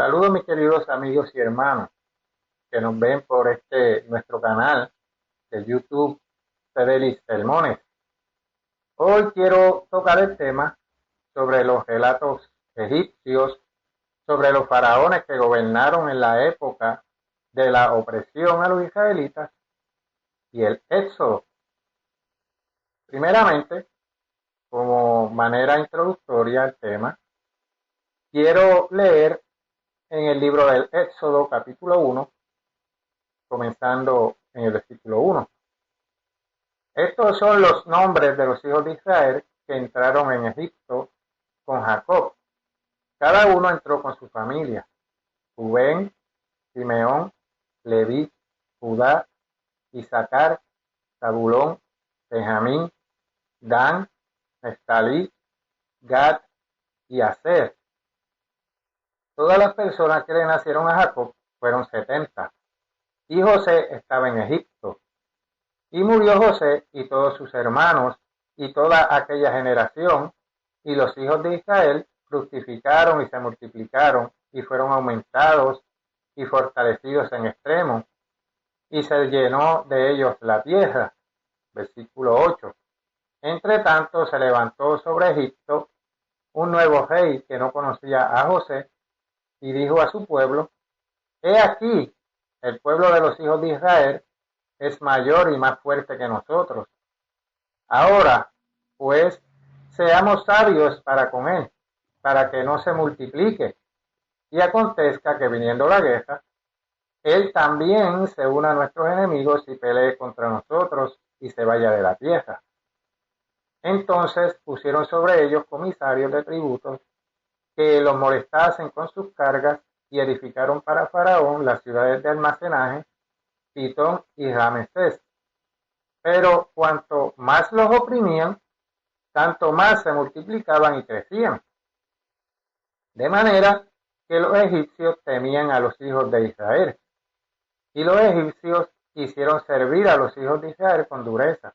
Saludos mis queridos amigos y hermanos que nos ven por nuestro canal de YouTube Fedelis Sermones. Hoy quiero tocar el tema sobre los relatos egipcios, sobre los faraones que gobernaron en la época de la opresión a los israelitas y el éxodo. Primeramente, como manera introductoria al tema, quiero leer en el libro del Éxodo capítulo 1, comenzando en el versículo 1. Estos son los nombres de los hijos de Israel que entraron en Egipto con Jacob. Cada uno entró con su familia: Rubén, Simeón, Leví, Judá, Isaacar, Zabulón, Benjamín, Dan, Neftalí, Gad y Aser. Todas las personas que le nacieron a Jacob fueron 70, y José estaba en Egipto. Y murió José y todos sus hermanos y toda aquella generación, y los hijos de Israel fructificaron y se multiplicaron y fueron aumentados y fortalecidos en extremo, y se llenó de ellos la tierra. Versículo 8. Entre tanto se levantó sobre Egipto un nuevo rey que no conocía a José, y dijo a su pueblo: He aquí, el pueblo de los hijos de Israel es mayor y más fuerte que nosotros. Ahora, pues, seamos sabios para con él, para que no se multiplique, y acontezca que viniendo la guerra, él también se una a nuestros enemigos y pelee contra nosotros y se vaya de la tierra. Entonces pusieron sobre ellos comisarios de tributos que los molestasen con sus cargas, y edificaron para Faraón las ciudades de almacenaje, Pitón y Ramesés. Pero cuanto más los oprimían, tanto más se multiplicaban y crecían. De manera que los egipcios temían a los hijos de Israel. Y los egipcios hicieron servir a los hijos de Israel con dureza,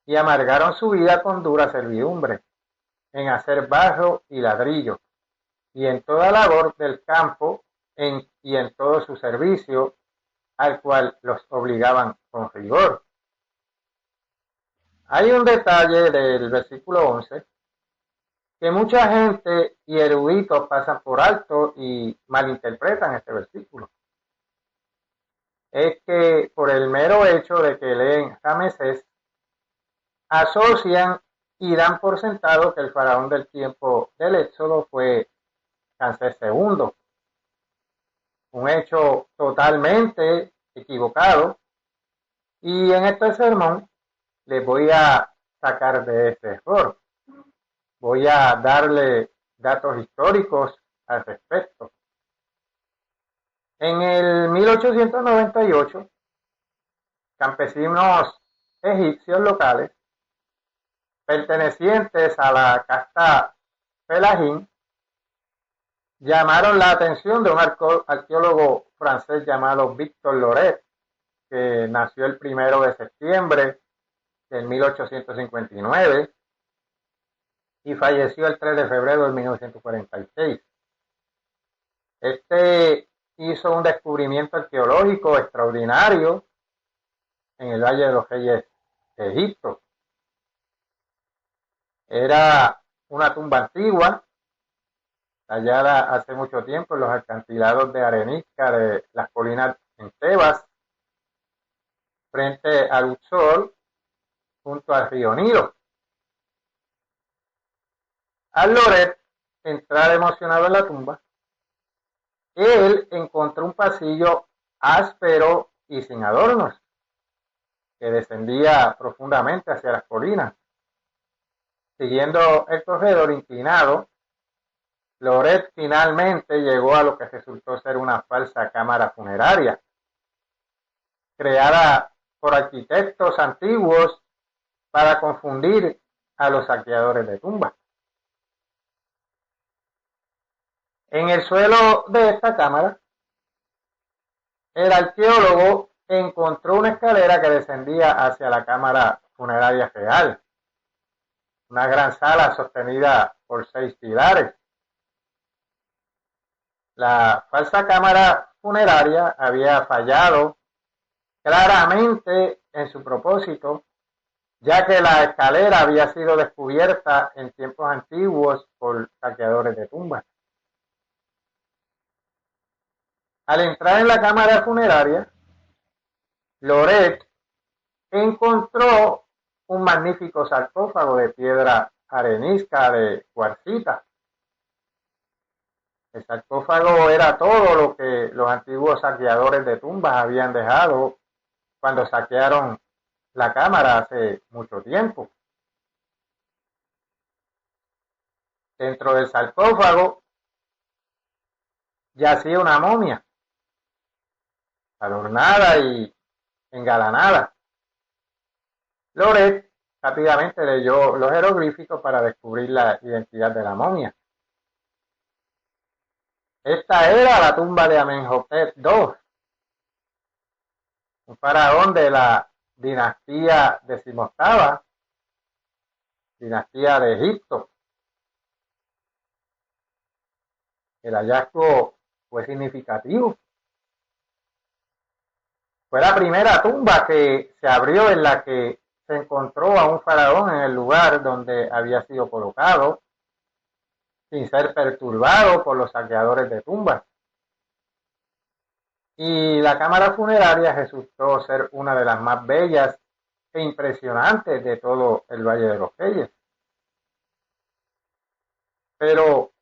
y amargaron su vida con dura servidumbre, en hacer barro y ladrillo, y en toda labor del campo, y en todo su servicio, al cual los obligaban con rigor. Hay un detalle del versículo 11 que mucha gente y eruditos pasan por alto y malinterpretan este versículo. Es que por el mero hecho de que leen Ramesés, asocian y dan por sentado que el faraón del tiempo del Éxodo fue Ramsés II. Un hecho totalmente equivocado, y en este sermón les voy a sacar de ese error. Voy a darle datos históricos al respecto. En el 1898, campesinos egipcios locales pertenecientes a la casta Felajín llamaron la atención de un arqueólogo francés llamado Victor Loret, que nació el 1 de septiembre de 1859 y falleció el 3 de febrero de 1946. Este hizo un descubrimiento arqueológico extraordinario en el Valle de los Reyes de Egipto. Era una tumba antigua, tallada hace mucho tiempo en los acantilados de arenisca de las colinas en Tebas, frente al Luxor, junto al río Nilo. Al Loret entrar emocionado en la tumba, él encontró un pasillo áspero y sin adornos, que descendía profundamente hacia las colinas. Siguiendo el corredor inclinado, Loret finalmente llegó a lo que resultó ser una falsa cámara funeraria, creada por arquitectos antiguos para confundir a los saqueadores de tumbas. En el suelo de esta cámara, el arqueólogo encontró una escalera que descendía hacia la cámara funeraria real, una gran sala sostenida por 6 pilares. La falsa cámara funeraria había fallado claramente en su propósito, ya que la escalera había sido descubierta en tiempos antiguos por saqueadores de tumbas. Al entrar en la cámara funeraria, Loret encontró un magnífico sarcófago de piedra arenisca de cuarcita. El sarcófago era todo lo que los antiguos saqueadores de tumbas habían dejado cuando saquearon la cámara hace mucho tiempo. Dentro del sarcófago yacía una momia, adornada y engalanada. Loret rápidamente leyó los jeroglíficos para descubrir la identidad de la momia. Esta era la tumba de Amenhotep II, un faraón de la dinastía decimoctava, dinastía de Egipto. El hallazgo fue significativo. Fue la primera tumba que se abrió en la que se encontró a un faraón en el lugar donde había sido colocado, sin ser perturbado por los saqueadores de tumbas. Y la cámara funeraria resultó ser una de las más bellas e impresionantes de todo el Valle de los Reyes. Pero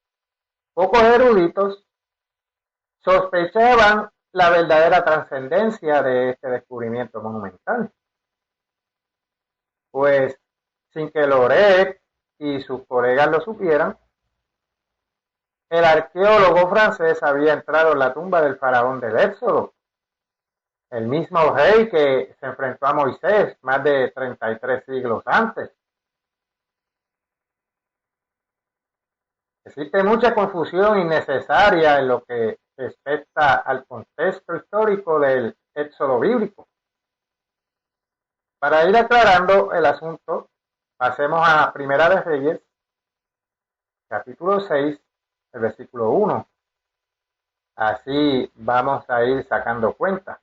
pocos eruditos sospechaban la verdadera trascendencia de este descubrimiento monumental. Pues sin que Loret y sus colegas lo supieran, el arqueólogo francés había entrado en la tumba del faraón del Éxodo, el mismo rey que se enfrentó a Moisés más de 33 siglos antes. Existe mucha confusión innecesaria en lo que respecta al contexto histórico del Éxodo bíblico. Para ir aclarando el asunto, pasemos a Primera de Reyes, capítulo 6, el versículo 1. Así vamos a ir sacando cuenta.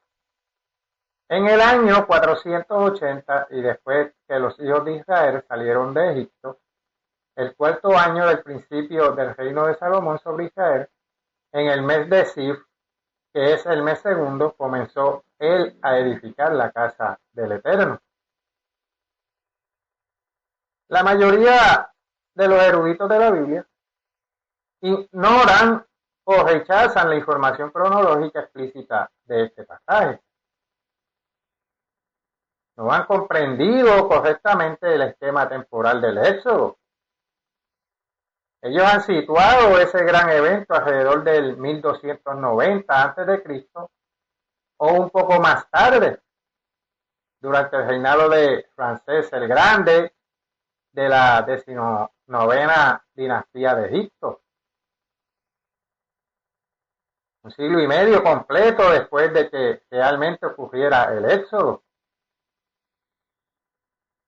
En el año 480, y después que los hijos de Israel salieron de Egipto, el cuarto año del principio del reino de Salomón sobre Israel, en el mes de Sif, que es el mes segundo, comenzó él a edificar la casa del Eterno. La mayoría de los eruditos de la Biblia ignoran o rechazan la información cronológica explícita de este pasaje. No han comprendido correctamente el esquema temporal del Éxodo. Ellos han situado ese gran evento alrededor del 1290 a.C. o un poco más tarde, durante el reinado de Ramsés el Grande de la 19ª dinastía de Egipto. Un siglo y medio completo después de que realmente ocurriera el Éxodo.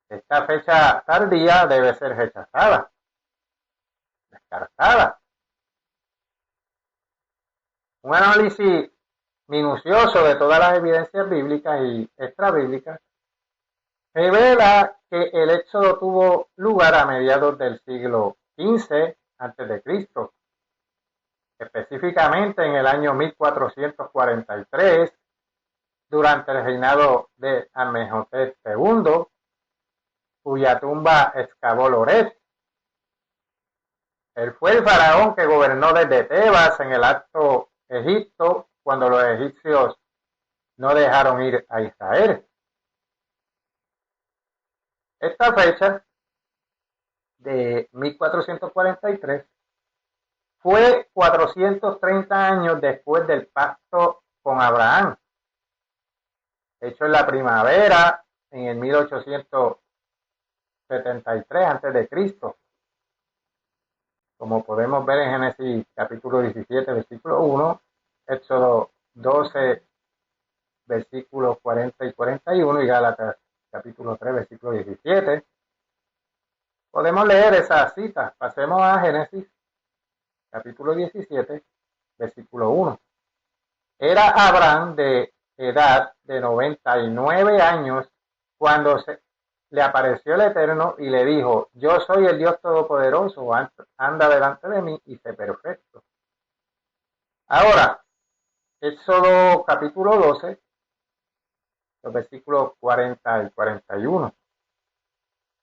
Esta fecha tardía debe ser rechazada, descartada. Un análisis minucioso de todas las evidencias bíblicas y extrabíblicas revela que el Éxodo tuvo lugar a mediados del siglo XV a.C., específicamente en el año 1443, durante el reinado de Amenhotep II, cuya tumba excavó Loret. Él fue el faraón que gobernó desde Tebas en el Alto Egipto cuando los egipcios no dejaron ir a Israel. Esta fecha de 1443 fue 430 años después del pacto con Abraham, hecho en la primavera en el 1873 a.C. Como podemos ver en Génesis capítulo 17, versículo 1, Éxodo 12, versículos 40 y 41 y Gálatas capítulo 3, versículo 17. Podemos leer esas citas. Pasemos a Génesis capítulo 17, versículo 1. Era Abraham de edad de 99 años cuando le apareció el Eterno y le dijo: yo soy el Dios Todopoderoso, anda delante de mí y sé perfecto. Ahora, Éxodo capítulo 12, los versículos 40 y 41.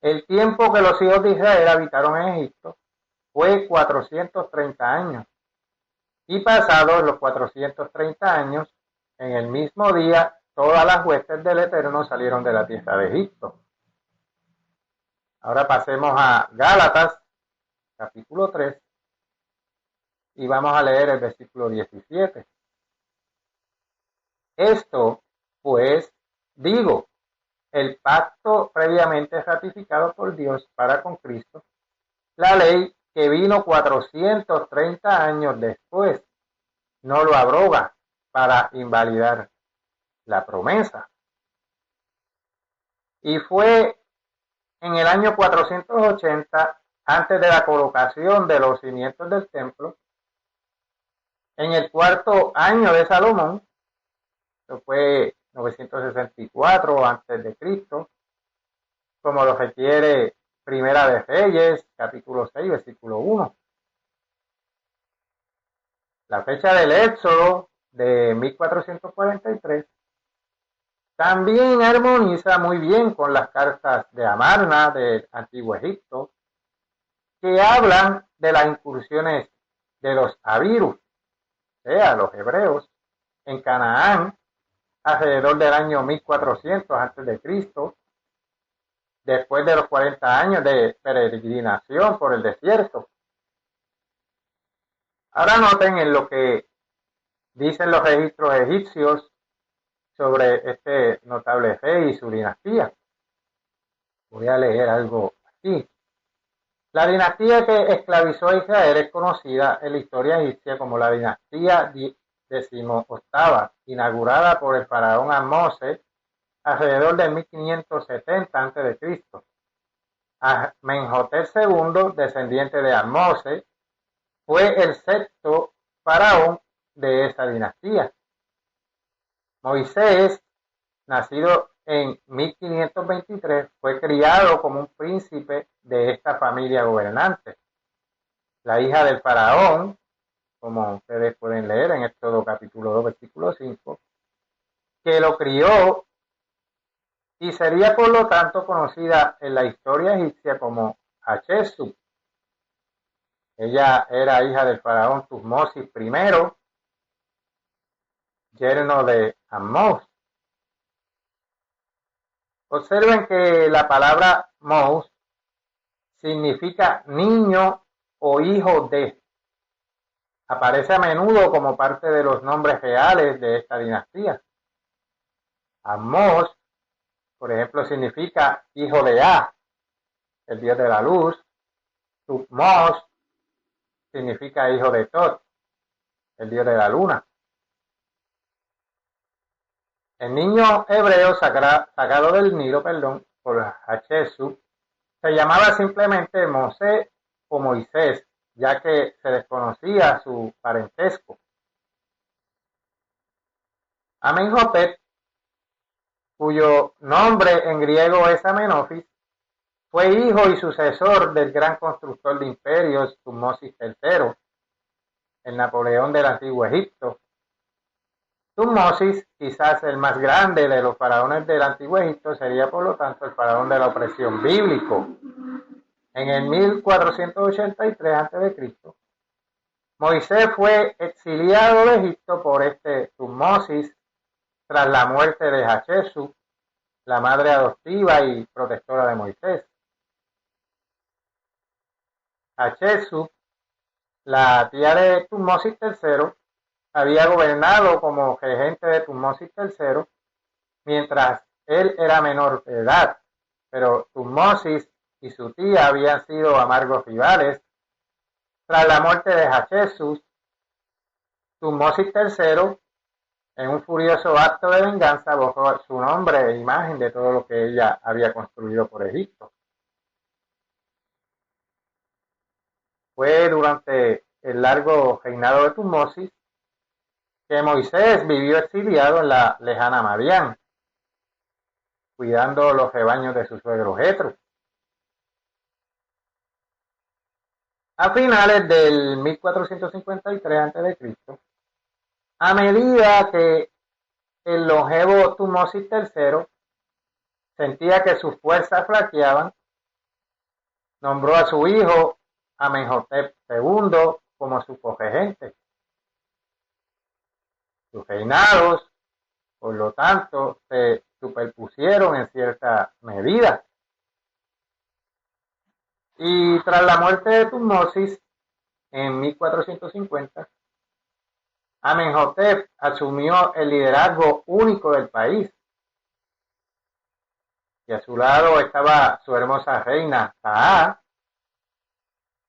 El tiempo que los hijos de Israel habitaron en Egipto fue 430 años. Y pasados los 430 años, en el mismo día, todas las huestes del Eterno salieron de la tierra de Egipto. Ahora pasemos a Gálatas, capítulo 3, y vamos a leer el versículo 17. Esto, pues, digo, el pacto previamente ratificado por Dios para con Cristo, la ley que vino 430 años después, no lo abroga para invalidar la promesa. Y fue en el año 480, antes de la colocación de los cimientos del templo, en el cuarto año de Salomón, que fue 964 antes de Cristo, como lo requiere Primera de Reyes, capítulo 6, versículo 1. La fecha del Éxodo de 1443 también armoniza muy bien con las cartas de Amarna del Antiguo Egipto, que hablan de las incursiones de los Abirus, o sea, los hebreos, en Canaán, alrededor del año 1400 antes de Cristo, después de los 40 años de peregrinación por el desierto. Ahora noten en lo que dicen los registros egipcios sobre este notable rey y su dinastía. Voy a leer algo aquí. La dinastía que esclavizó a Israel es conocida en la historia egipcia como la dinastía 18ª, inaugurada por el faraón Amoses alrededor de 1570 a.C. Amenhotep II, descendiente de Amoses, fue el sexto faraón de esa dinastía. Moisés, nacido en 1523, fue criado como un príncipe de esta familia gobernante. La hija del faraón, como ustedes pueden leer en Éxodo capítulo 2, versículo 5, que lo crió y sería por lo tanto conocida en la historia egipcia como Hatshepsut. Ella era hija del faraón Tutmosis I, yerno de Amós. Observen que la palabra Mous significa niño o hijo de. Aparece a menudo como parte de los nombres reales de esta dinastía. Amós, por ejemplo, significa hijo de A, el dios de la luz. Tutmos significa hijo de Tot, el dios de la luna. El niño hebreo sacado del Nilo, por Hatshepsut, se llamaba simplemente Mosé o Moisés, ya que se desconocía su parentesco. Amenhotep, cuyo nombre en griego es Amenofis, fue hijo y sucesor del gran constructor de imperios Tutmosis III, el Napoleón del Antiguo Egipto. Tutmosis, quizás el más grande de los faraones del Antiguo Egipto, sería por lo tanto el faraón de la opresión bíblico. En el 1483 a.C., Moisés fue exiliado de Egipto por este Tutmosis tras la muerte de Hatshepsut, la madre adoptiva y protectora de Moisés. Hatshepsut, la tía de Tutmosis III, había gobernado como regente de Tutmosis III mientras él era menor de edad, pero Tutmosis y su tía habían sido amargos rivales. Tras la muerte de Hatshepsut, Tutmosis III, en un furioso acto de venganza, borró su nombre e imagen de todo lo que ella había construido por Egipto. Fue durante el largo reinado de Tutmosis que Moisés vivió exiliado en la lejana Madián, cuidando los rebaños de su suegro Jetro. A finales del 1453 a.C., a medida que el longevo Tutmosis III sentía que sus fuerzas flaqueaban, nombró a su hijo Amenhotep II como su corregente. Sus reinados, por lo tanto, se superpusieron en cierta medida. Y tras la muerte de Tutmosis en 1450, Amenhotep asumió el liderazgo único del país. Y a su lado estaba su hermosa reina Taha,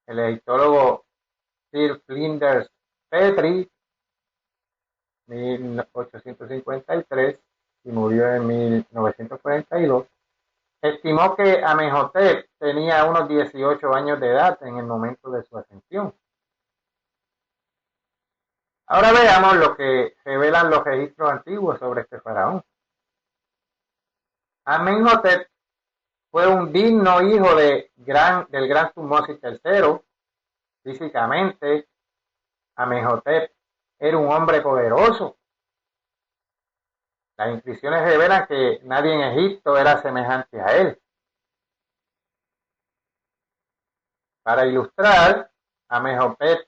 el egiptólogo Sir Flinders Petrie, 1853, y murió en 1942, estimó que Amenhotep tenía unos 18 años de edad en el momento de su ascensión. Ahora veamos lo que revelan los registros antiguos sobre este faraón. Amenhotep fue un digno hijo del gran Tutmosis III. Físicamente, Amenhotep era un hombre poderoso. Las inscripciones revelan que nadie en Egipto era semejante a él. Para ilustrar, Amenhotep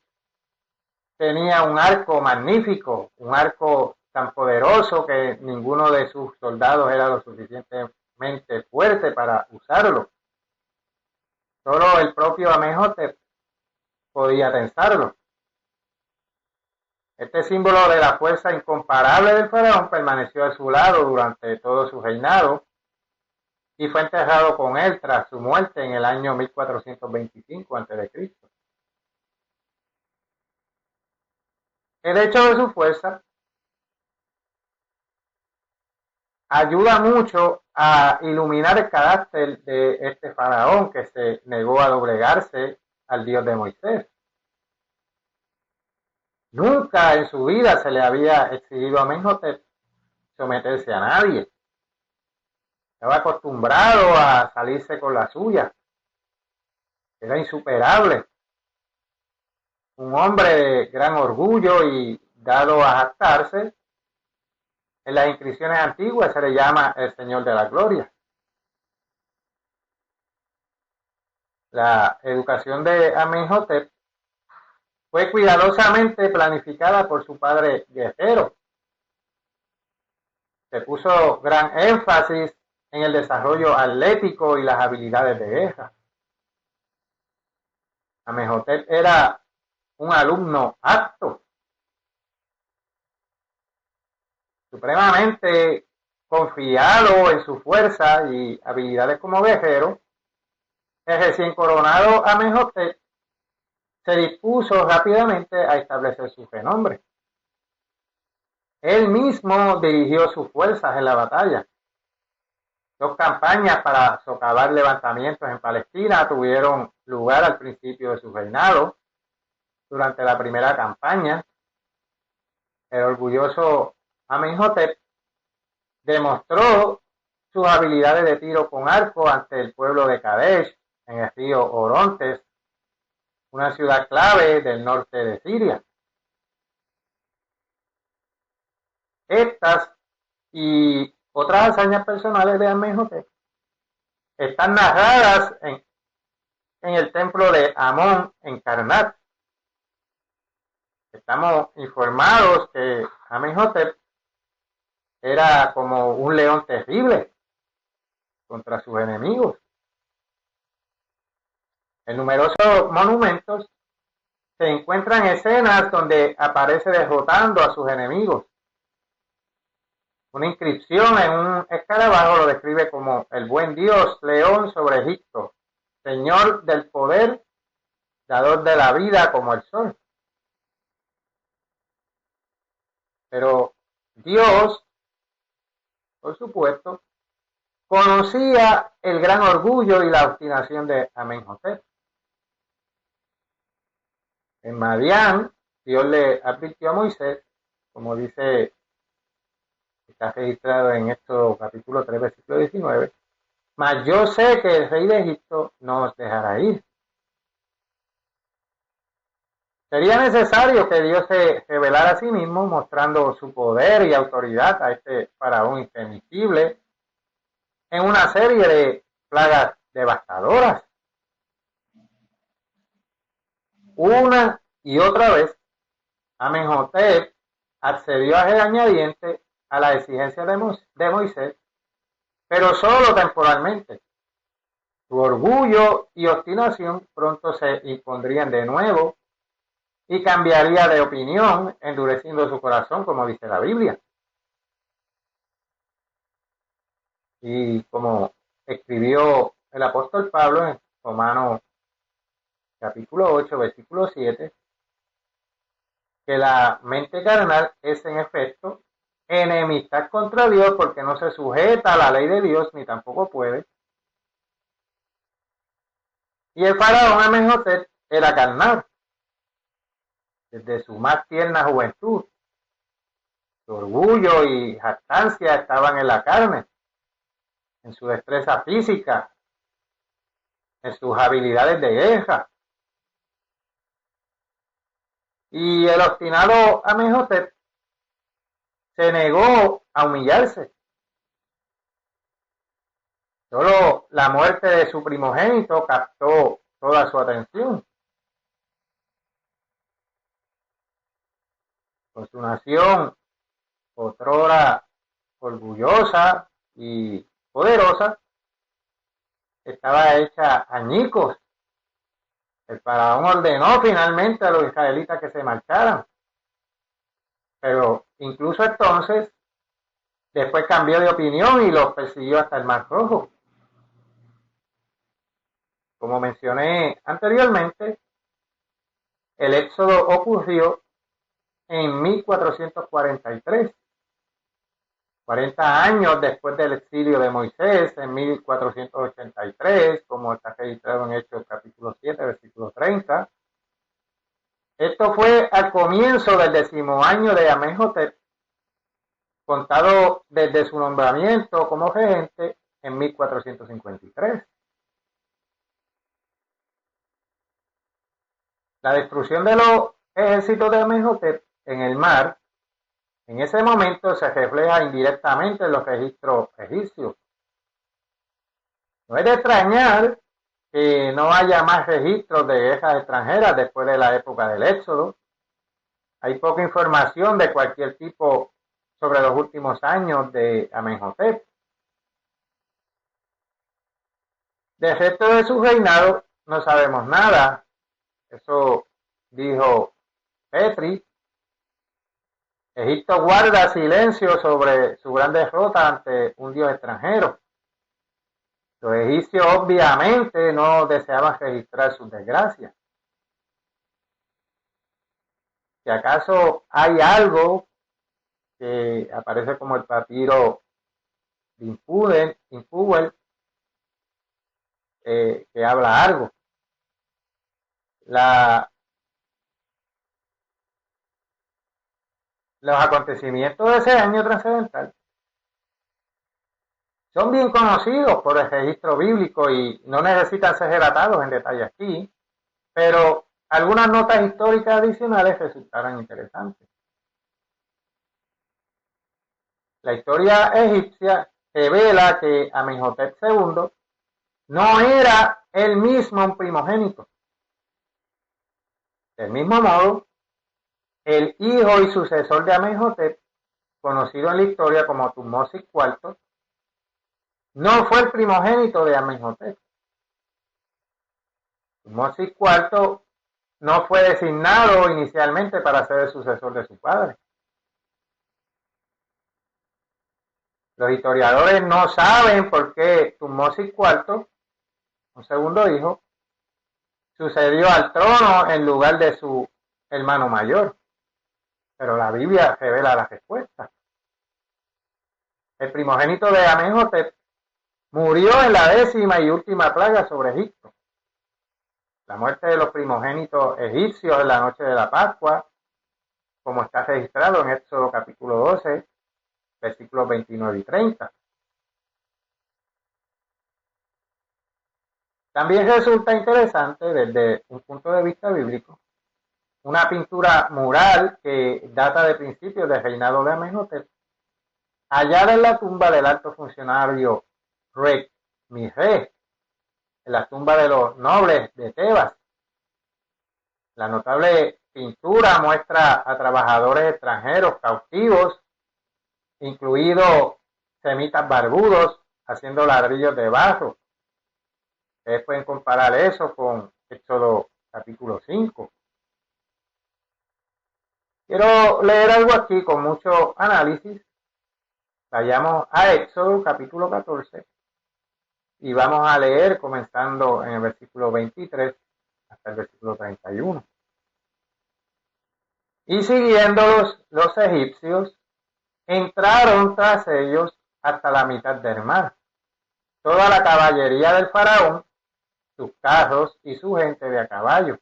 tenía un arco magnífico, un arco tan poderoso que ninguno de sus soldados era lo suficientemente fuerte para usarlo. Solo el propio Amenhotep podía tensarlo. Este símbolo de la fuerza incomparable del faraón permaneció a su lado durante todo su reinado y fue enterrado con él tras su muerte en el año 1425 a.C. El hecho de su fuerza ayuda mucho a iluminar el carácter de este faraón que se negó a doblegarse al Dios de Moisés. Nunca en su vida se le había exigido a Amenhotep someterse a nadie. Estaba acostumbrado a salirse con la suya. Era insuperable. Un hombre de gran orgullo y dado a jactarse. En las inscripciones antiguas se le llama el Señor de la Gloria. La educación de Amenhotep fue cuidadosamente planificada por su padre guerrero. Se puso gran énfasis en el desarrollo atlético y las habilidades de guerra. Amenhotep era un alumno apto, supremamente confiado en su fuerza y habilidades como guerrero. El recién coronado Amenhotep se dispuso rápidamente a establecer su renombre. Él mismo dirigió sus fuerzas en la batalla. 2 campañas para socavar levantamientos en Palestina tuvieron lugar al principio de su reinado. Durante la primera campaña, el orgulloso Amenhotep demostró sus habilidades de tiro con arco ante el pueblo de Kadesh en el río Orontes, una ciudad clave del norte de Siria. Estas y otras hazañas personales de Amenhotep están narradas en el templo de Amón en Karnak. Estamos informados que Amenhotep era como un león terrible contra sus enemigos. En numerosos monumentos se encuentran escenas donde aparece derrotando a sus enemigos. Una inscripción en un escarabajo lo describe como el buen Dios león sobre Egipto, Señor del poder, dador de la vida como el sol. Pero Dios, por supuesto, conocía el gran orgullo y la obstinación de Amenhotep. En Madián, Dios le advirtió a Moisés como dice, está registrado en Éxodo capítulo 3, versículo 19, mas yo sé que el rey de Egipto no os dejará ir. Sería necesario que Dios se revelara a sí mismo, mostrando su poder y autoridad a este faraón intemible en una serie de plagas devastadoras. Una y otra vez, Amenhotep accedió a regañadientes a la exigencia de Moisés, pero solo temporalmente. Su orgullo y obstinación pronto se impondrían de nuevo y cambiaría de opinión, endureciendo su corazón, como dice la Biblia. Y como escribió el apóstol Pablo en Romanos capítulo 8, versículo 7, que la mente carnal es en efecto enemistad contra Dios porque no se sujeta a la ley de Dios ni tampoco puede. Y el faraón Amenhotep era carnal desde su más tierna juventud. Su orgullo y jactancia estaban en la carne, en su destreza física, en sus habilidades de guerra. Y el obstinado Amenhotep se negó a humillarse. Solo la muerte de su primogénito captó toda su atención. Con su nación, otrora orgullosa y poderosa, estaba hecha añicos. El faraón ordenó finalmente a los israelitas que se marcharan. Pero incluso entonces, después cambió de opinión y los persiguió hasta el Mar Rojo. Como mencioné anteriormente, el éxodo ocurrió en 1443, 40 años después del exilio de Moisés, en 1483, como está registrado en Hechos capítulo 7, versículo 30. Esto fue al comienzo del 10º año de Amenhotep, contado desde su nombramiento como regente en 1453. La destrucción de los ejércitos de Amenhotep en el mar, en ese momento se refleja indirectamente en los registros egipcios. No es de extrañar que no haya más registros de guerras extranjeras después de la época del Éxodo. Hay poca información de cualquier tipo sobre los últimos años de Amenhotep. Del resto de su reinado no sabemos nada. Eso dijo Petri. Egipto guarda silencio sobre su gran derrota ante un dios extranjero. Los egipcios obviamente no deseaban registrar sus desgracias. Si acaso hay algo que aparece como el papiro de Infuel, que habla algo. Los acontecimientos de ese año trascendental son bien conocidos por el registro bíblico y no necesitan ser relatados en detalle aquí, pero algunas notas históricas adicionales resultaron interesantes. La historia egipcia revela que Amenhotep II no era él mismo un primogénito. Del mismo modo, el hijo y sucesor de Amenhotep, conocido en la historia como Tutmosis IV, no fue el primogénito de Amenhotep. Tutmosis IV no fue designado inicialmente para ser el sucesor de su padre. Los historiadores no saben por qué Tutmosis IV, un segundo hijo, sucedió al trono en lugar de su hermano mayor. Pero la Biblia revela la respuesta. El primogénito de Amenhotep murió en la 10ª y última plaga sobre Egipto. La muerte de los primogénitos egipcios en la noche de la Pascua como está registrado en Éxodo capítulo 12, versículos 29 y 30. También resulta interesante desde un punto de vista bíblico una pintura mural que data de principios del reinado de Amenhotep, hallada en la tumba del alto funcionario Rek Mirre, en la tumba de los nobles de Tebas. La notable pintura muestra a trabajadores extranjeros cautivos, incluidos semitas barbudos, haciendo ladrillos de barro. Ustedes pueden comparar eso con Éxodo capítulo 5. Quiero leer algo aquí con mucho análisis. Vayamos a Éxodo capítulo 14 y vamos a leer comenzando en el versículo 23 hasta el versículo 31. Y siguiéndolos los egipcios, entraron tras ellos hasta la mitad del mar. Toda la caballería del faraón, sus carros y su gente de a caballo.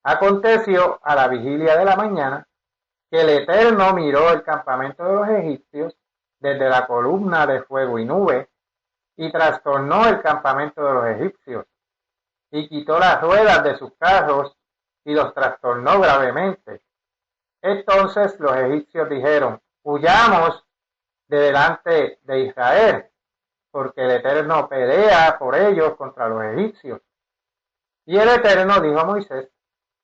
Aconteció a la vigilia de la mañana que el Eterno miró el campamento de los egipcios desde la columna de fuego y nube y trastornó el campamento de los egipcios y quitó las ruedas de sus carros y los trastornó gravemente. Entonces los egipcios dijeron: huyamos de delante de Israel, porque el Eterno pelea por ellos contra los egipcios. Y el Eterno dijo a Moisés: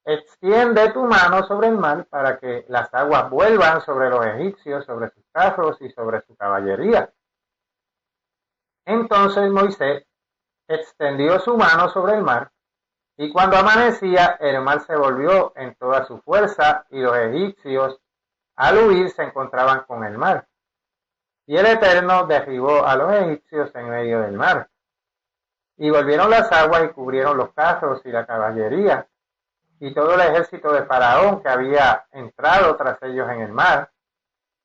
extiende tu mano sobre el mar para que las aguas vuelvan sobre los egipcios, sobre sus carros y sobre su caballería. Entonces Moisés extendió su mano sobre el mar, y cuando amanecía, el mar se volvió en toda su fuerza, y los egipcios, al huir, se encontraban con el mar. Y el Eterno derribó a los egipcios en medio del mar. Y volvieron las aguas y cubrieron los carros y la caballería, y todo el ejército de Faraón que había entrado tras ellos en el mar.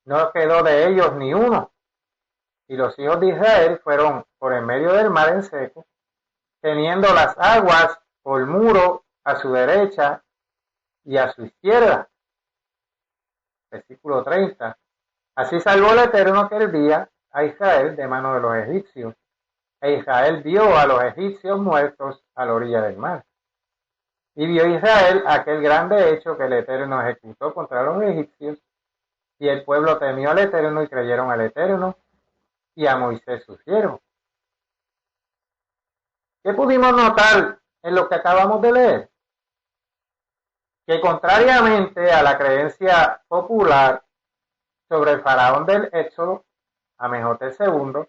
No quedó de ellos ni uno. Y los hijos de Israel fueron por en medio del mar en seco, teniendo las aguas por muro a su derecha y a su izquierda. Versículo 30. Así salvó el Eterno aquel día a Israel de mano de los egipcios, e Israel vio a los egipcios muertos a la orilla del mar. Y vio Israel aquel grande hecho que el Eterno ejecutó contra los egipcios, y el pueblo temió al Eterno y creyeron al Eterno y a Moisés su siervo. ¿Qué pudimos notar en lo que acabamos de leer? Que contrariamente a la creencia popular sobre el faraón del Éxodo, Amenhotep II,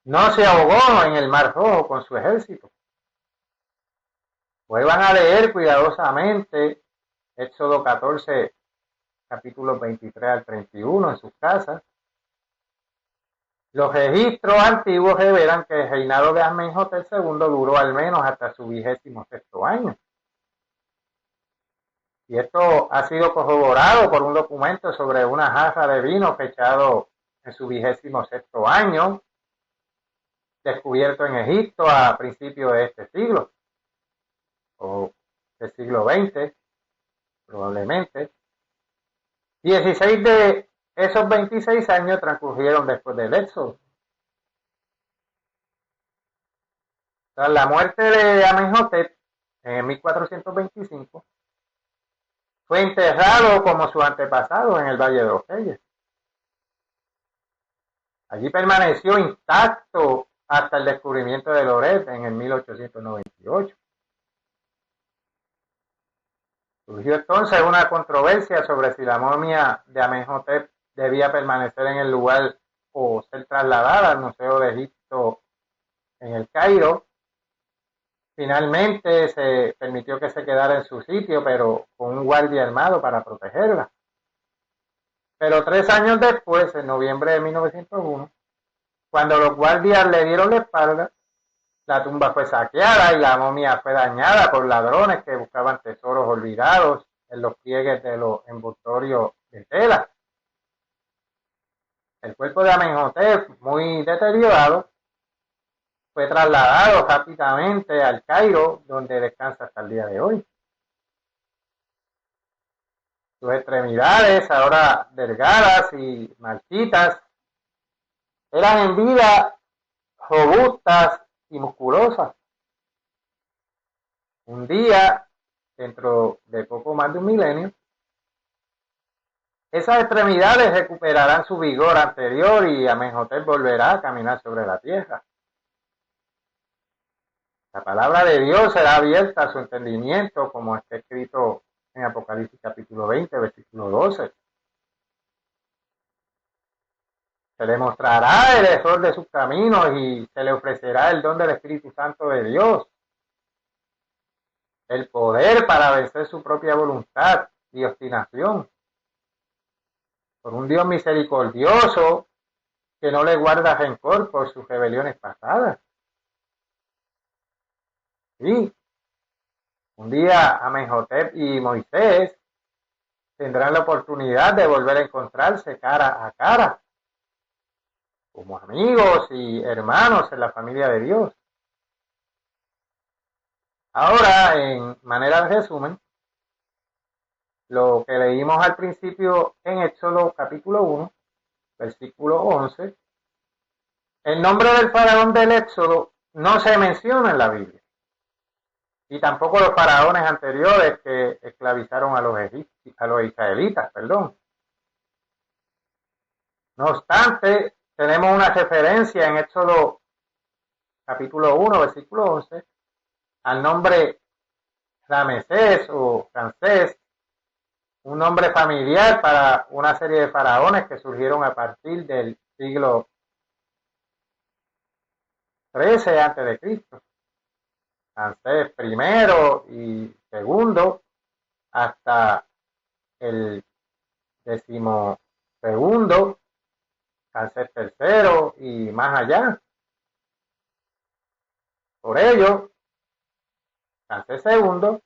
no se ahogó en el Mar Rojo con su ejército. Vuelvan a leer cuidadosamente Éxodo 14, capítulos 23 al 31 en sus casas. Los registros antiguos revelan que el reinado de Amenhotep II duró al menos hasta su 26º año. Y esto ha sido corroborado por un documento sobre una jarra de vino fechado en su 26º año, descubierto en Egipto a principios de este siglo, o del siglo XX, probablemente. 16 de esos 26 años transcurrieron después del Éxodo. Tras la muerte de Amenhotep en 1425, fue enterrado como su antepasado en el Valle de los Reyes. Allí permaneció intacto hasta el descubrimiento de Loret en el 1898. Surgió entonces una controversia sobre si la momia de Amenhotep debía permanecer en el lugar o ser trasladada al Museo de Egipto en el Cairo. Finalmente se permitió que se quedara en su sitio, pero con un guardia armado para protegerla. Pero 3 años después, en noviembre de 1901, cuando los guardias le dieron la espalda, la tumba fue saqueada y la momia fue dañada por ladrones que buscaban tesoros olvidados en los pliegues de los envoltorios de tela. El cuerpo de Amenhotep, muy deteriorado, fue trasladado rápidamente al Cairo, donde descansa hasta el día de hoy. Sus extremidades, ahora delgadas y marchitas, eran en vida robustas y musculosas. Un día, dentro de poco más de un milenio, esas extremidades recuperarán su vigor anterior y Amenhotep volverá a caminar sobre la tierra. La palabra de Dios será abierta a su entendimiento, como está escrito en Apocalipsis capítulo 20, versículo 12. Se le mostrará el error de sus caminos y se le ofrecerá el don del Espíritu Santo de Dios, el poder para vencer su propia voluntad y obstinación. Por un Dios misericordioso que no le guarda rencor por sus rebeliones pasadas. Sí, un día Amenhotep y Moisés tendrán la oportunidad de volver a encontrarse cara a cara, como amigos y hermanos en la familia de Dios. Ahora, en manera de resumen, lo que leímos al principio en Éxodo capítulo 1, versículo 11, el nombre del faraón del Éxodo no se menciona en la Biblia. Y tampoco los faraones anteriores que esclavizaron a los israelitas, perdón. No obstante, tenemos una referencia en Éxodo capítulo 1, versículo 11, al nombre Ramesés o Ramsés, un nombre familiar para una serie de faraones que surgieron a partir del siglo XIII a.C. Ramsés I y II hasta el 12º, Ramsés III y más allá. Por ello, Ramsés II,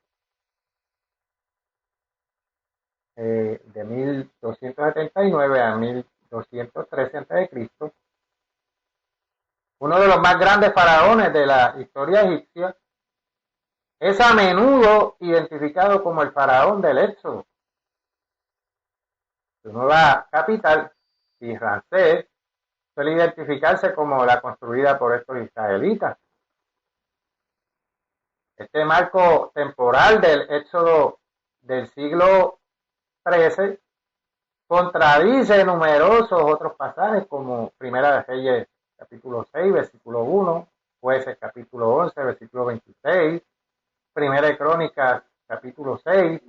de 1279 a 1213 a.C., uno de los más grandes faraones de la historia egipcia, es a menudo identificado como el faraón del Éxodo. Su nueva capital, Ramsés, suele identificarse como la construida por estos israelitas. Este marco temporal del Éxodo del siglo XIII contradice numerosos otros pasajes como Primera de Reyes capítulo 6, versículo 1, Jueces capítulo 11, versículo 26, Primera de Crónicas capítulo 6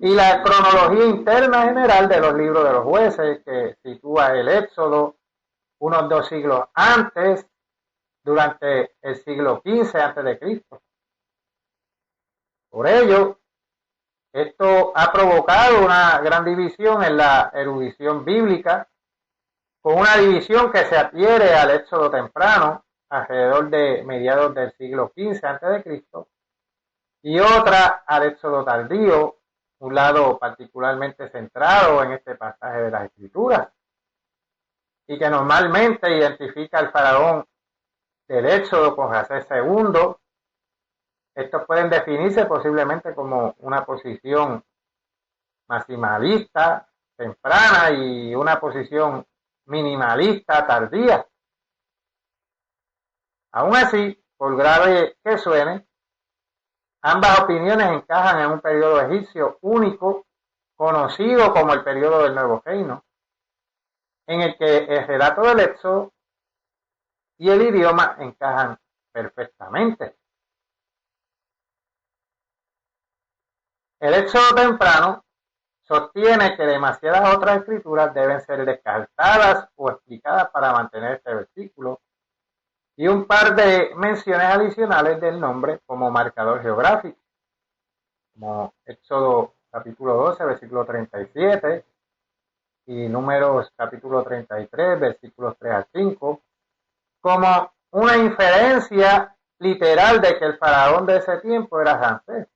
y la cronología interna general de los libros de los jueces que sitúa el Éxodo unos 2 siglos antes, durante el siglo XV a.C. Por ello, esto ha provocado una gran división en la erudición bíblica, con una división que se adhiere al Éxodo temprano, alrededor de mediados del siglo XV a.C., y otra al Éxodo tardío, un lado particularmente centrado en este pasaje de las Escrituras, y que normalmente identifica al faraón del Éxodo con Ramsés II. Estos pueden definirse posiblemente como una posición maximalista temprana y una posición minimalista tardía. Aún así, por grave que suene, ambas opiniones encajan en un periodo egipcio único, conocido como el periodo del Nuevo Reino, en el que el relato del Éxodo y el idioma encajan perfectamente. El Éxodo temprano sostiene que demasiadas otras escrituras deben ser descartadas o explicadas para mantener este versículo, y un par de menciones adicionales del nombre como marcador geográfico, como Éxodo capítulo 12, versículo 37, y Números capítulo 33, versículos 3 al 5, como una inferencia literal de que el faraón de ese tiempo era Ramsés.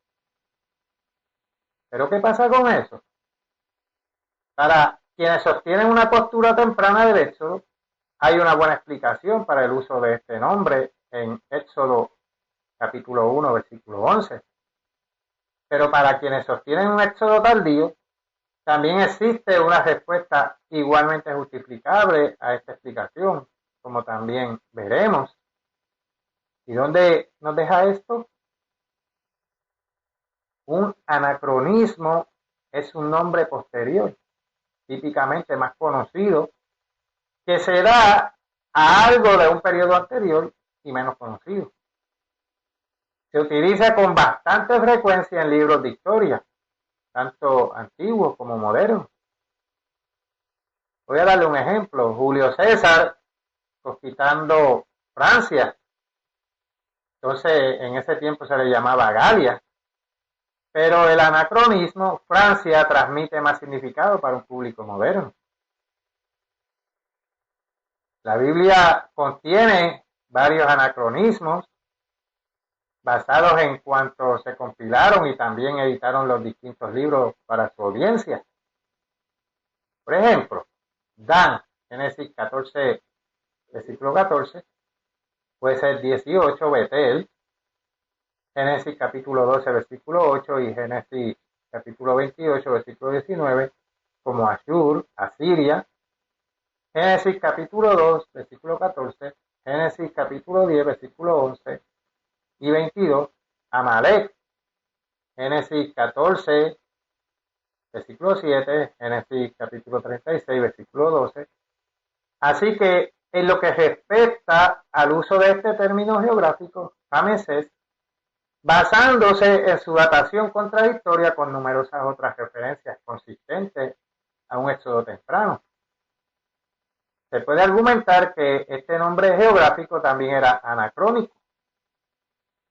¿Pero qué pasa con eso? Para quienes sostienen una postura temprana del Éxodo, hay una buena explicación para el uso de este nombre en Éxodo capítulo 1, versículo 11. Pero para quienes sostienen un Éxodo tardío, También existe una respuesta igualmente justificable a esta explicación, como también veremos. ¿Y dónde nos deja esto? Un anacronismo es un nombre posterior, típicamente más conocido, que se da a algo de un periodo anterior y menos conocido. Se utiliza con bastante frecuencia en libros de historia, tanto antiguos como modernos. Voy a darle un ejemplo. Julio César conquistando Francia. Entonces, en ese tiempo se le llamaba Galia. Pero el anacronismo, Francia, transmite más significado para un público moderno. La Biblia contiene varios anacronismos basados en cuanto se compilaron y también editaron los distintos libros para su audiencia. Por ejemplo, Dan, Génesis 14, versículo 14, puede ser 18, Betel, Génesis capítulo 12, versículo 8 y Génesis capítulo 28, versículo 19, como Ashur, Asiria, Génesis capítulo 2, versículo 14, Génesis capítulo 10, versículo 11 y 22, Amalek, Génesis 14, versículo 7, Génesis capítulo 36, versículo 12. Así que en lo que respecta al uso de este término geográfico, Ramesés, basándose en su datación contradictoria con numerosas otras referencias consistentes a un éxodo temprano. Se puede argumentar que este nombre geográfico también era anacrónico,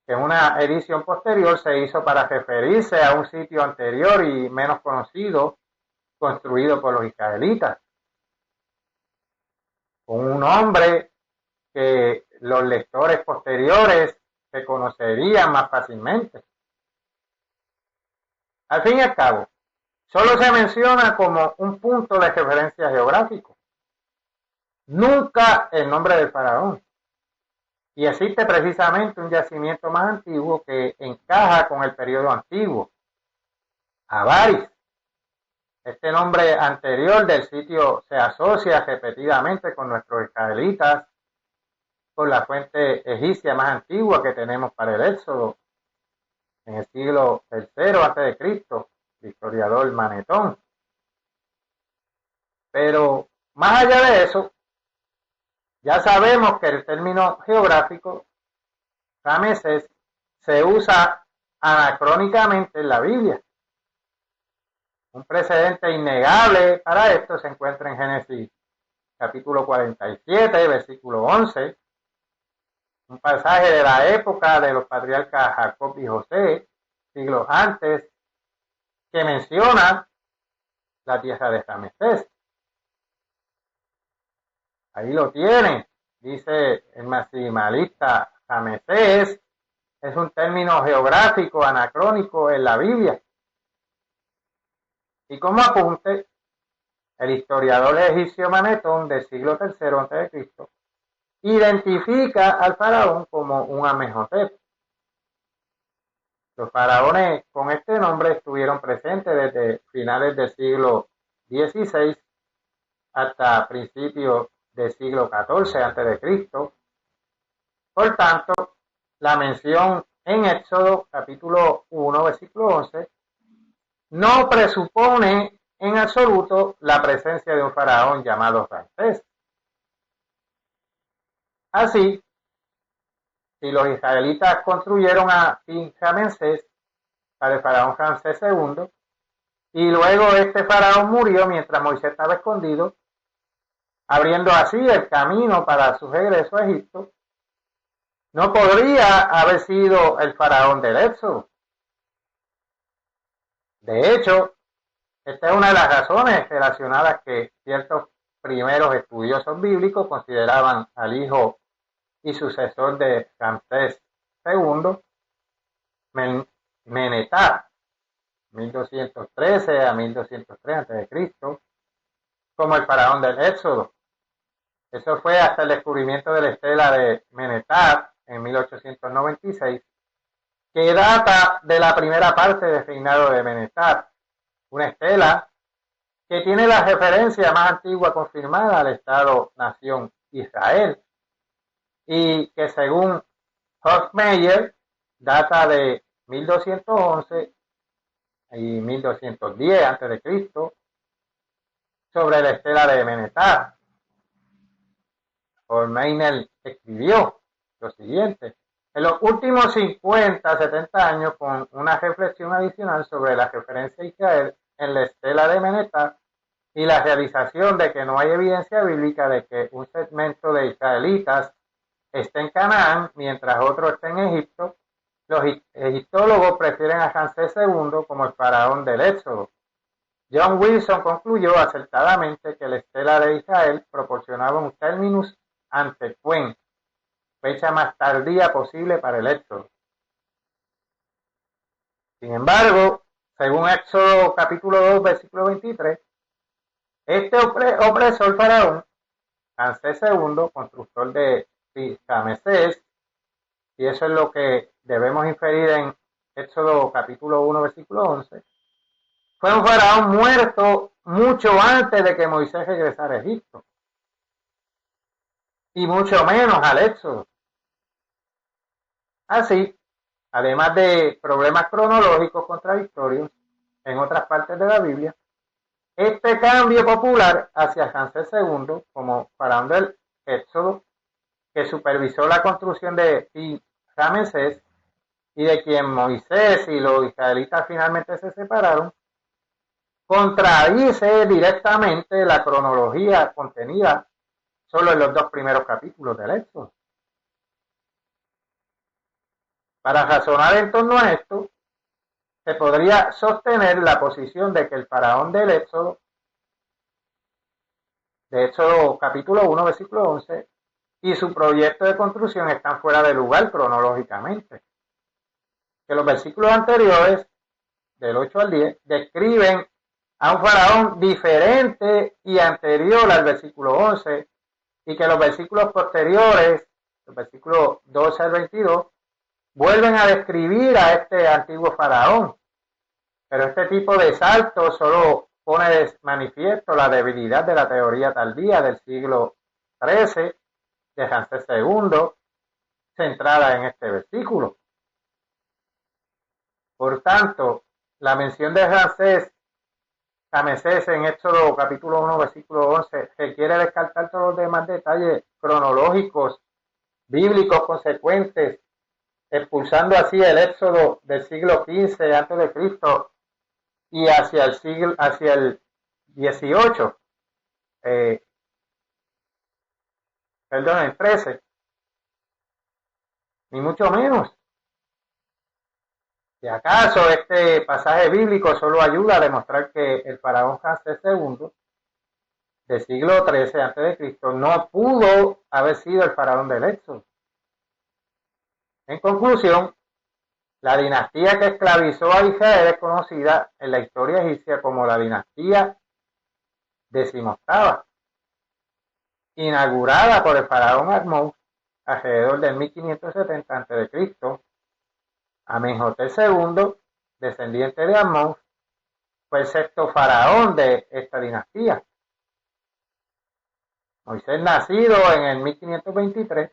que en una edición posterior se hizo para referirse a un sitio anterior y menos conocido, construido por los israelitas, con un nombre que los lectores posteriores reconocerían más fácilmente. Al fin y al cabo, solo se menciona como un punto de referencia geográfico, nunca el nombre del faraón. Y existe precisamente un yacimiento más antiguo que encaja con el periodo antiguo, Avaris. Este nombre anterior del sitio se asocia repetidamente con nuestros israelitas, con la fuente egipcia más antigua que tenemos para el Éxodo, en el siglo III a.C., el historiador Manetón. Pero más allá de eso, ya sabemos que el término geográfico, Ramesés, se usa anacrónicamente en la Biblia. Un precedente innegable para esto se encuentra en Génesis capítulo 47, versículo 11, un pasaje de la época de los patriarcas Jacob y José, siglos antes, que menciona la tierra de Ramesés. Ahí lo tiene, dice el maximalista, Ramesés es un término geográfico anacrónico en la Biblia. Y como apunte, el historiador egipcio Manetón del siglo III a.C. identifica al faraón como un Amenhotep. Los faraones con este nombre estuvieron presentes desde finales del siglo XVI hasta principios del siglo XIV a.C. Por tanto, la mención en Éxodo capítulo 1, versículo 11, no presupone en absoluto la presencia de un faraón llamado Ramsés. Así, si los israelitas construyeron a Ramsés para el faraón Ramsés II, y luego este faraón murió mientras Moisés estaba escondido, abriendo así el camino para su regreso a Egipto, no podría haber sido el faraón del Éxodo. De hecho, esta es una de las razones relacionadas que ciertos primeros estudiosos bíblicos consideraban al hijo y sucesor de Ramsés II, Menetat, 1213 a 1203 a.C., como el faraón del Éxodo. Eso fue hasta el descubrimiento de la estela de Menetat en 1896, que data de la primera parte del reinado de Menetat, una estela que tiene la referencia más antigua confirmada al Estado-Nación Israel, y que según Hofmeyr data de 1211 y 1210 a.C., sobre la estela de Menetar. Hofmeyr escribió lo siguiente: en los últimos 50, 70 años, con una reflexión adicional sobre la referencia a Israel en la estela de Menetar y la realización de que no hay evidencia bíblica de que un segmento de israelitas esté en Canaán mientras otro esté en Egipto, los egiptólogos prefieren a Ramsés II como el faraón del Éxodo. John Wilson concluyó acertadamente que la estela de Israel proporcionaba un terminus ante Quen, fecha más tardía posible para el Éxodo. Sin embargo, según Éxodo capítulo 2, versículo 23, este opresor faraón, Ramsés II, constructor de Ramesés, y eso es lo que debemos inferir en Éxodo capítulo 1, versículo 11, fue un faraón muerto mucho antes de que Moisés regresara a Egipto, y mucho menos al Éxodo. Así, además de problemas cronológicos contradictorios en otras partes de la Biblia, este cambio popular hacia Ramsés II como faraón del Éxodo, que supervisó la construcción de Ramesés y de quien Moisés y los israelitas finalmente se separaron, contradice directamente la cronología contenida solo en los 2 primeros capítulos del Éxodo. Para razonar en torno a esto, se podría sostener la posición de que el faraón del Éxodo, de Éxodo capítulo 1, versículo 11, y su proyecto de construcción están fuera de lugar cronológicamente. Que los versículos anteriores, del 8 al 10, describen a un faraón diferente y anterior al versículo 11, y que los versículos posteriores, los versículos 12 al 22, vuelven a describir a este antiguo faraón. Pero este tipo de salto solo pone de manifiesto la debilidad de la teoría tardía del siglo XIII de Ramsés II, centrada en este versículo. Por tanto, la mención de Ramsés en Éxodo capítulo 1, versículo 11, requiere descartar todos los demás detalles cronológicos, bíblicos consecuentes, expulsando así el Éxodo del siglo XV a.C. y hacia el XVIII, el XIII, ni mucho menos. Si acaso este pasaje bíblico solo ayuda a demostrar que el faraón Ramsés II del siglo XIII a.C. no pudo haber sido el faraón del Éxodo. En conclusión, la dinastía que esclavizó a Israel es conocida en la historia egipcia como la dinastía XVIII, inaugurada por el faraón Ahmose alrededor del 1570 a.C. Amenhotep II, descendiente de Ahmose, fue el sexto faraón de esta dinastía. Moisés, nacido en el 1523,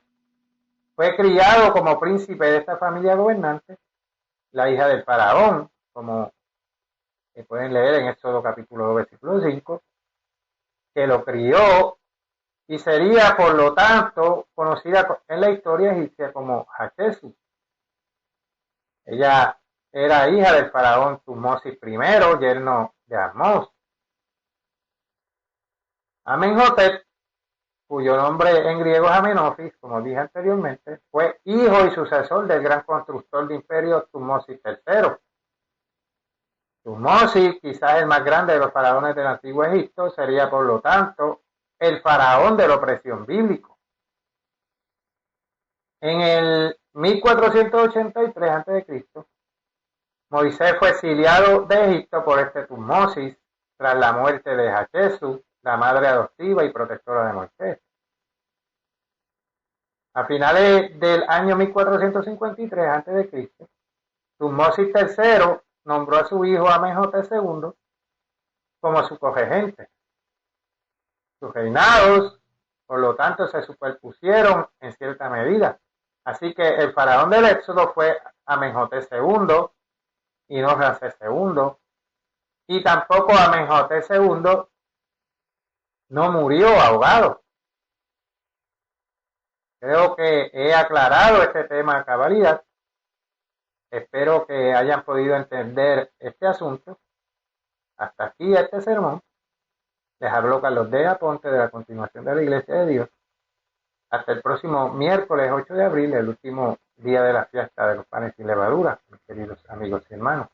fue criado como príncipe de esta familia gobernante, la hija del faraón, como pueden leer en Éxodo capítulo 2, versículo 5, que lo crió y sería, por lo tanto, conocida en la historia egipcia como Hatshepsut. Ella era hija del faraón Tutmosis I, yerno de Ahmose. Amenhotep, cuyo nombre en griego es Amenofis, como dije anteriormente, fue hijo y sucesor del gran constructor de imperio Tutmosis III. Tutmosis, quizás el más grande de los faraones del antiguo Egipto, sería por lo tanto el faraón de la opresión bíblico. En el 1483 a.C., Moisés fue exiliado de Egipto por este Tutmosis tras la muerte de Hatshepsut, la madre adoptiva y protectora de Moisés. A finales del año 1453 a.C., Tutmosis III nombró a su hijo Amenhotep II como su corregente. Sus reinados, por lo tanto, se superpusieron en cierta medida. Así que el faraón del Éxodo fue Amenhotep II y no Ramsés II. Y tampoco Amenhotep II no murió ahogado. Creo que he aclarado este tema a cabalidad. Espero que hayan podido entender este asunto. Hasta aquí este sermón. Les habló Carlos de Aponte de la Continuación de la Iglesia de Dios. Hasta el próximo miércoles 8 de abril, el último día de la fiesta de los panes y levaduras, mis queridos amigos y hermanos.